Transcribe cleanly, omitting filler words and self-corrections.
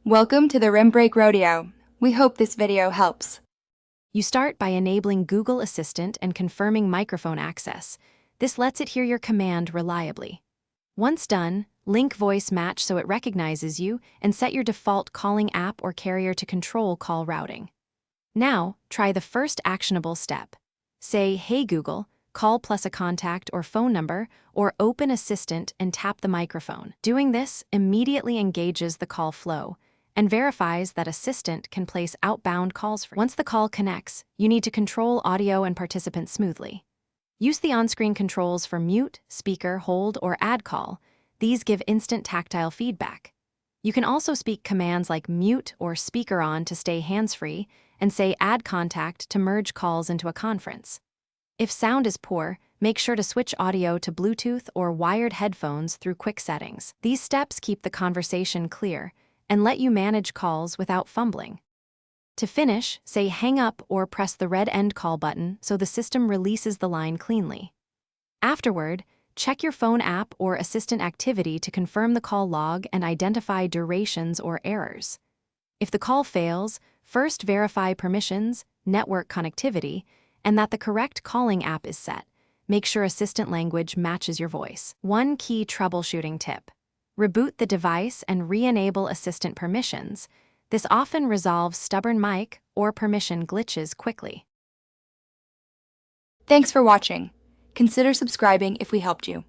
Welcome to the Rim Break Rodeo. We hope this video helps. You start by enabling Google Assistant and confirming microphone access. This lets it hear your command reliably. Once done, link voice match so it recognizes you and set your default calling app or carrier to control call routing. Now, try the first actionable step. Say, "Hey Google, call plus a contact or phone number," or open Assistant and tap the microphone. Doing this immediately engages the call flow and verifies that Assistant can place outbound calls for you. Once the call connects, you need to control audio and participants smoothly. Use the on-screen controls for mute, speaker, hold, or add call. These give instant tactile feedback. You can also speak commands like mute or speaker on to stay hands-free, and say add contact to merge calls into a conference. If sound is poor, make sure to switch audio to Bluetooth or wired headphones through quick settings. These steps keep the conversation clear and let you manage calls without fumbling. To finish, say hang up or press the red end call button so the system releases the line cleanly. Afterward, check your phone app or Assistant activity to confirm the call log and identify durations or errors. If the call fails, first verify permissions, network connectivity, and that the correct calling app is set. Make sure Assistant language matches your voice. One key troubleshooting tip: reboot the device and re-enable Assistant permissions. This often resolves stubborn mic or permission glitches quickly. Thanks for watching. Consider subscribing if we helped you.